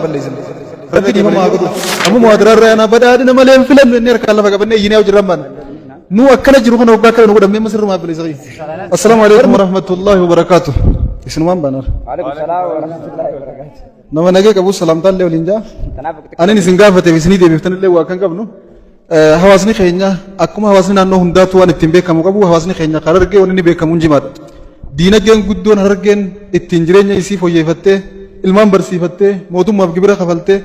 بليزن ربي ما أقول أمو مادر الرأينا بدأ أدنى ملهم فيلم إني ركالله فقبلني يناو جرمان نو أكل جروحنا وباكر نقول أمي مصر ما بليزغي السلام عليكم ورحمة الله وبركاته اسمه بانر عليكم السلام ورحمة الله وبركاته نما نجيك أبو سلام تعالى ولينجا أنا نسنجافة تبيسني دي بيفتن اللي واقعن قبله هواسني خينيا أكما هواسني أنه هندات وان التنبيه كم وقبو هواسني خينيا قرر جي ونني بيكمون جماد دينا جن قدون هرجن التنجرين يسيف ويفتة المام برسيفتة موتوم ما بكبره خفلته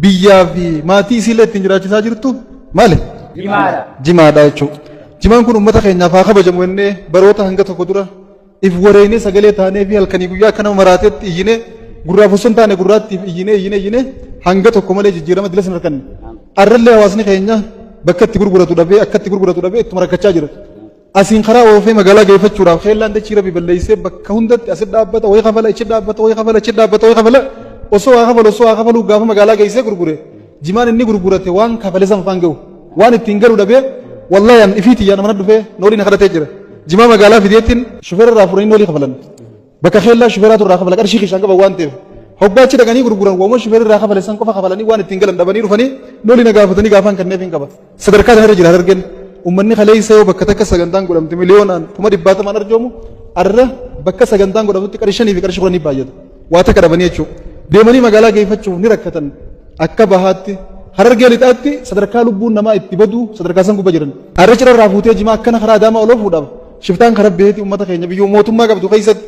بيا في ما تيسيله التنجرات ساجرتو ماله جمادا يشو جمان كون أمتا خينيا فاخا بجموينه بروتا هنگا تقدره if warayne sagale taane fi halkani guyyaa kana maraatet iyyine gurraa fusun taane gurraatti iyyine hanga tokko malee jijjiirama dilas narkan arralle hawaasni keenya bakka itti gurguratu dhabe akka itti gurguratu dhabe itti marakachaa jira asiin karaa oofee magaalaa geeffachuudhaaf xeellaan dachii rabbi balleessee bakka hundatti asit dhaabbata way kafala ichi dhaabbata way kafala osoo waa kafalu gaafa magaalaa geessee gurgure jimaan inni gurgurate waan kafale sanfaan ga'u waan ittiin galu dhabe wallahi an ifiiti yaa namana dhufee nooliin kadhatee jira جماعة مقالة في ديتين شوفير رافورين نولي خفلن بكخيل لا شوفيرات الراخفلة كرشي خشان كبا وانتيف حبات شيء دعني غرغران وما شوفير الراخفلة سان كفا خفلاني وان تينجلن دبني رفني نولي نقافتني قافان كنفين كبا صدركات هرجل هرجن ومني خليه يسوي بكتك سجندان قدام تمليونان كم دبّات ما نرجومه أرّه بك سجندان قدام تكرشني في كرش قرني بايد واتك ربني أشوف ديماني مقالة كيف تشوف نركتن أكبهات هرجل تأتي صدركالو بون نما اتبادو صدركاسن كوبجرن أرجل الرافوتي جماعة كنا خرا دام أولو فودام شفتان خرب بيتي أمتا خينيا بيو موتوما قبضو خيست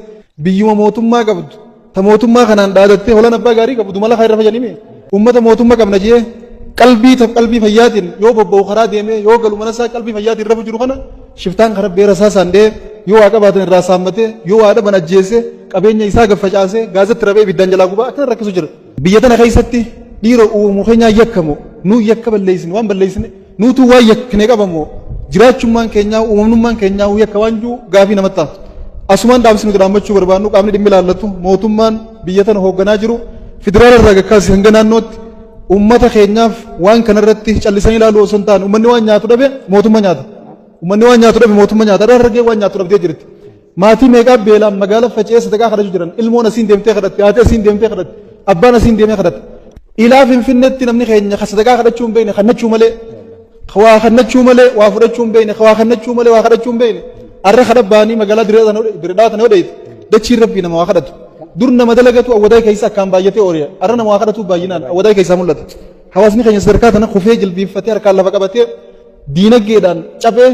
بيو موتوما قبض تموتوما خنان دادتي هولا نبا غاري قبضو مالا خير رفجاني مي أمتا موتوما قبنا جيه قلبي فياتين يو ببو خرا ديمي يو قلو منسا قلبي فياتين رفو جرو خنا شفتان خرب بيرسا ساندي يو آقا باتن راسامته يو آده بنا جيسي قبين يسا قفجاسي غازت ربي بدان جلا قبا أكنا ركسو جر بيتنا خيستي ديرو مخينيا يكمو نو يكب الليسن وان بالليسن نو تو وا يكني قبمو jiraachummaan keenya uumamnummaan keenya yakka waanjuu gaafii namatti asumaan dhaabsinu giraamachuu barbaannu qaamni dhimmi ilaallatu mootummaan biyya tana hoogganaa jiru federaala irraa gakkaasi hanga naannootti uummata keenyaaf waan kanarratti callisanii ilaaluu osoo hin taane uummanni waan nyaatu dhabe mootummaa nyaata uummanni waan nyaatu dhabe mootummaa nyaata argee waan nyaatu dhabdee jirti maatii meeqaa beelaan magaalaa faca'ee sadaqaa kadhachuu jiran ilmoon asiin deemtee kadhatti haati asiin deemtee kadhatti abbaan asiin deemee kadhatti ilaa finfinneetti namni keenya sadaqaa kadhachuu hin beekne kadhachuu malee خوا خنّتشوا ملء وافرتشوا بينه خوا خنّتشوا ملء وافرتشوا بينه أرّ خرب باني مقالة دريدات نوديت دتشير ربنا ما واخدت دورنا مدلقته أو وداي كيسا كان بايته أوريا أرّنا ما واخدته باينان أو وداي كيسا مولت حواسني خير سرقات أنا خفيج البيف فتير كلا فكبتير دينك جدًا شافه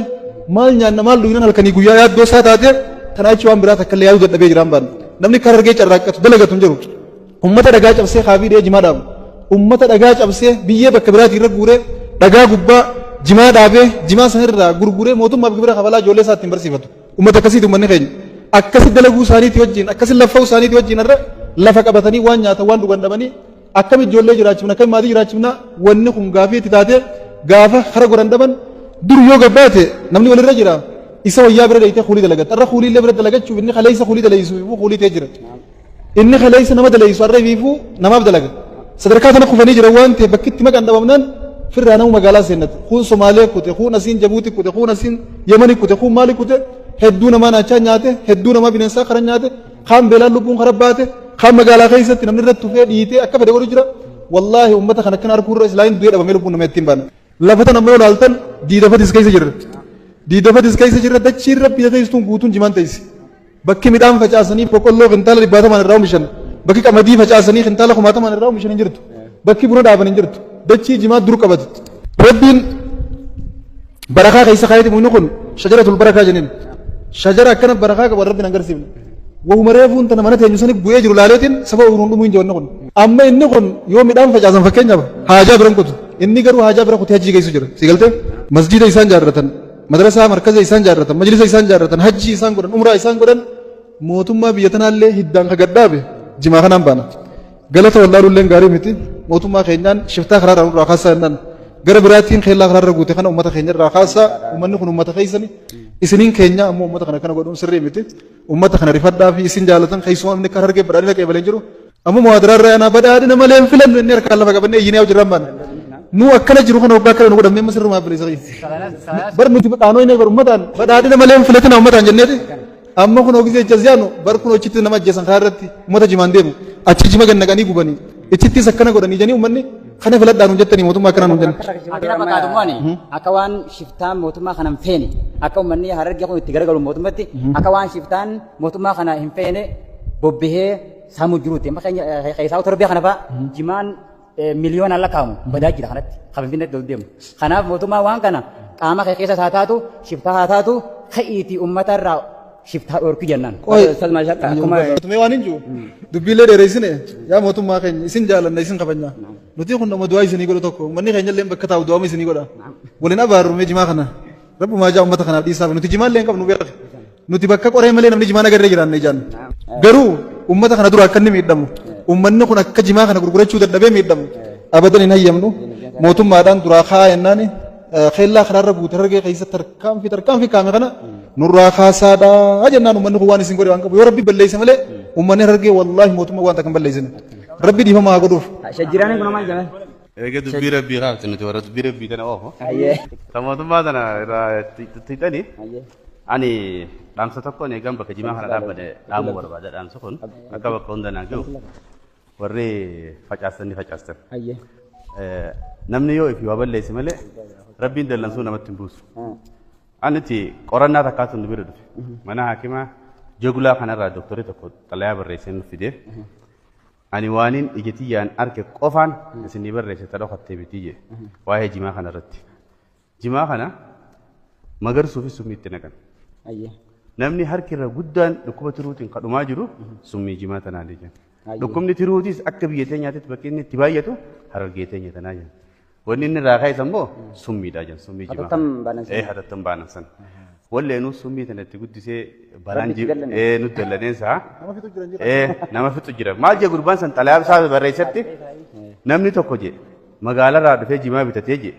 مال نيان مال دوينا هالكني جويا دو ساعات هذا تناي شوام برات كل يوم جد نبي جرام بان نمني كرر جيت الركعت دلقتهم جرو أمة رجعت أبسه خافي ده جمادام أمة رجعت أبسه بيه بكبرات يرجعوره رجع قبّا جماعة دابه جماعة سهر را غرغره موتوم ما بكبره خبلا جولة سات تمبر سيفتو أمة كسي تمني خين أكسي دلقو ساني توجين أكسي لفاو ساني توجين الر لفك أبتني وان يا توان دوغان دبني أكمل جولة جراچمنا كم مادي جراچمنا وانه خم غافية تتاته غافة خرج غران دبن دور يوغا باته نمني ولا رجرا إسا ويا برد إيته خولي دلقت الر خولي اللي برد دلقت شوف إني خلاص خولي دلقيسو يفو خولي تجرا إني خلاص نما دلقيسو الر يفو نما بدلقت صدركات أنا خفاني جروان تبكت ما كان دبمنان फिर रहना हूँ मगाला सेनत खून सोमालिया कुते खून असीन जबूती कुते खून असीन यमनी कुते खून माली कुते हेड्डू नमा नाचा न्याते हेड्डू नमा बिनेसा खरन न्याते खाम बेला लुपुं खरब बाते खाम मगाला कहीं से तिनमने रत तुफे डीते अक्का बड़े गोरी जरा वल्लाह उम्मत खनकन आर पूरा इस्लाइन दुए डबा मेरे पुण्य में तीन बार लफता नम्बर डालतन दी दफा दिस कहीं से जरा दच्चीर रब पिज़ा इस तुम गूतुन जिमान तेईस बक्की मिदाम फचासनी पोकोल्लो खंताला रिबाता मान राव मिशन बक्की कमदी फचासनी खंताला खुमाता मान राव मिशन इंजरत बक्की बुना डाबन इंजरत دتشي جماعة دروك أبد ربين بركة كيسا خايت منوكن شجرة البركة جنين شجرة كانت بركة وربنا نقرسين وهو مريفون تنامنا تنجسني بويه جرولالتين سبب ورندو مين جوانكن أما إنكن يوم مدام فجأة فكين جاب حاجة برنكوت إني كرو حاجة بركو تهجي كيسو جرا سيقلته مسجد إنسان جارتن مدرسة مركز إنسان جارتن مجلس إنسان جارتن حج إنسان قرن عمرة إنسان قرن موتم ما بيتنا اللي هدان خقدابه جماعة نامبانا قالت والله رولين غاري متي موتوما خينان شفتا خرار راخاسا نان غير براتين خيلا خرار غوتي خنا امه خينر راخاسا ومن خن امه خيسني اسنين كينيا امه خنا كنا غدون سري متي امه خنا رفدا في اسن جالتن خيسو من كرر کے برادر کے بلنجرو ام مودرر انا بدادنا ملين فلن نير كلا فغبن ينيو جرمان نو اكل جرو خنا وباكر نو دم مسر ما بلي سري بر نتي بقانو ني بر امه بدادنا ملين فلتنا امه جنتي amma kuno gise jaziyano bar kuno chitti nama jesan kharratti mota jimandemu achi jima ganna gani gubani ichitti sakkana godhanii janii ummanni kana filadhaan hojjettanii mootummaa akkanaan hojjenna. Akina fakkaatumaan akka waan shiftaan mootummaa kana hin feene akka ummanni Harargee kun itti garagalu mootummatti akka waan shiftaan mootummaa kana hin feene bobbihee saamuu jiruuti. Amma keessaa torbee kana fa'a jimaan miliyoonaan lakkaa'amu badaa jira kanatti kan Finfinneetti ol deemu. Kanaaf mootummaa waan kana qaama keessa haa taatu shiftaa haa taatu ka'iitii uummata irraa shiftaa dhorku jennaan. Mootummaa waan hin jiru dubbiilee dheereessine yaa mootummaa keenya isin jaalanna isin kabajna nuti kun nama du'aa isinii godha tokko manni keenya illee bakka taa'u du'aa isinii godha waliin abaarrume jimaa kana rabbumaa jaa uummata kanaaf dhiisaaf nuti jimaa illee hin qabnu beeku nuti bakka qoree malee namni jimaa nagarree jiraanne ijaan garuu uummata kana dura akka inni miidhamu uummanni kun akka jimaa kana gurgurachuu dadhabee miidhamu abadan hin hayyamnu mootummaadhaan duraa kaa jennaan keellaa karaarra guute Harargee keessa tarkaanfii kaame kana nurraa kaasaadhaa jennaan uummanni kun waan isin godhe waan qabu yoo rabbi balleesse malee uummanni Harargee wallaahi mootummaa waan takkan balleessine rabbi dhiifama haa godhuuf. Shajjiraanii kun maal jedhame? Egaa dubbii rabbii raabsi nuti warra dubbii rabbii tana oofu. Mootummaa tana irraa tixanii ani dhaamsa tokkoon eegan bakka jimaa kana dhaabbate dhaamuu barbaada dhaamsa kun akka bakka hunda naa gahu warri facaastan ni facaastan. Namni yoo ifi waa balleesse malee rabbiin dallansuu namatti hin buusu. Aniti qorannaa takkaatu nu bira dhufe mana haakimaa jogulaa kanarraa dooktorri tokko xalayaa barreessee nuuf fidee ani waaniin ijatiyyaan arge qofaan isinii barreesse ta dhokattee bitii jee waa'ee jimaa kanarratti. Jimaa kana magarsuufis summii itti naqan. Namni harki irra guddaan dhukkuba tiruutiin kadhumaa jiru summii jimaa tanaa jenna. Dhukkubni tiruutis akka biyya teenyaatti bakki inni itti baay'atu Harargee teenya tanaa jenna. Wanni inni irraa ka'es ammoo summiidha jenna summii jimaa. Hatattam baanan sana. Walleenuu summii tana itti guddisee balaan nutti dallaneensaa nama fixu jira. Maal jee gurbaan san xalayaa isaa barreessetti namni tokko jee magaalarraa dhufee jimaa bitatee jee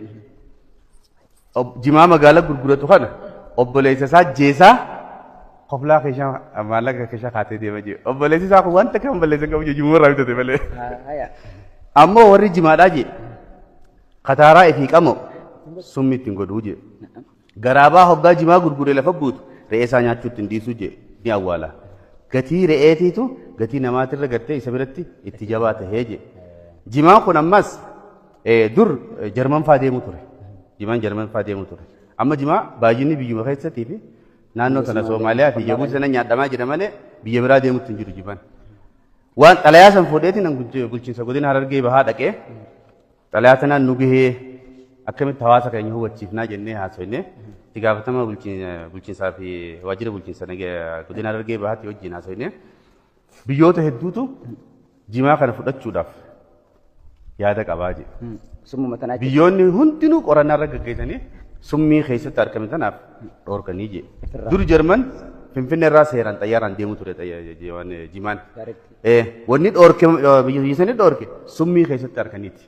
jimaa magaala gurguratu kana obboleessa isaa jeesaa qoflaa keessaa maallaqa keessaa kaatee deema jee obboleessi isaa kun wanta kan balleessan qabu jee jimuurraa bitate malee. Ammoo warri jimaadhaa jee kataaraa ifii qamoo summii ittiin godhuu jee. Garaabaa hoggaa jimaa gurguree lafa buutu re'ee isaa nyaachuutti hin dhiisuu jee ni awwaala. Gatii re'eetiitu gatii namaatirra gartee isa biratti itti jabaa tahee jee. Jimaan kun ammas dur Jarman faa deemu ture. Jimaan Jarman faa deemu ture. Amma jimaa baay'inni biyyuma keessattii fi naannoo sana Soomaaliyaa fi Jabuuti sana nyaadhamaa jira malee biyya biraa deemutti hin jiru jimaan. Waan xalayaa san fuudheetiin bulchiinsa godina Harargee bahaa dhaqee xalayaa sanaan nu gahee akkamitti hawaasa keenya hubachiifnaa jennee haasofnee itti gaafatama bulchiinsaa fi waajjira bulchiinsa godina Harargee bahaatti wajjin haasofnee biyyoota hedduutu jimaa kana fudhachuudhaaf yaada qabaa jedhe. Biyyoonni hundinuu qorannaa irra gaggeessanii summii keessatti argame tanaaf dhoorkanii jedhe. Dur Jarman Finfinnee irraa seeraan xayyaaraan deemu ture jimaan. Wanni dhoorke biyya sanii dhoorke summii keessatti arganiiti.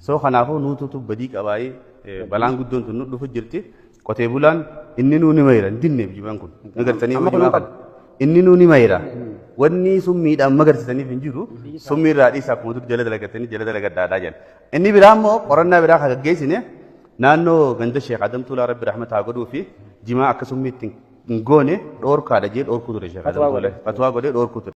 So kanaafuu nuututu badii qabaayee balaan guddoon tun nu dhufu jirti. Qotee bulaan inni nuuni mayira hin dinneef jimaan kun. Nagartanii jimaa kana. Inni nuuni mayira. Wanni summiidhaan magarsisaniif hin jiru. Summii irraa dhiisaa akkuma dur jala dalagatanii jala dalagaddaadhaa jedhan. Inni biraa immoo qorannaa biraa kan gaggeessine naannoo ganda Sheekh Adam Tuulaa Rabbi Rahmat haa godhuu fi jimaa akka summiitti hin goone dhoorkaadha jee dhoorkuu ture Sheekh Adam Tuulaa. Fatwaa godhee dhoorkuu ture.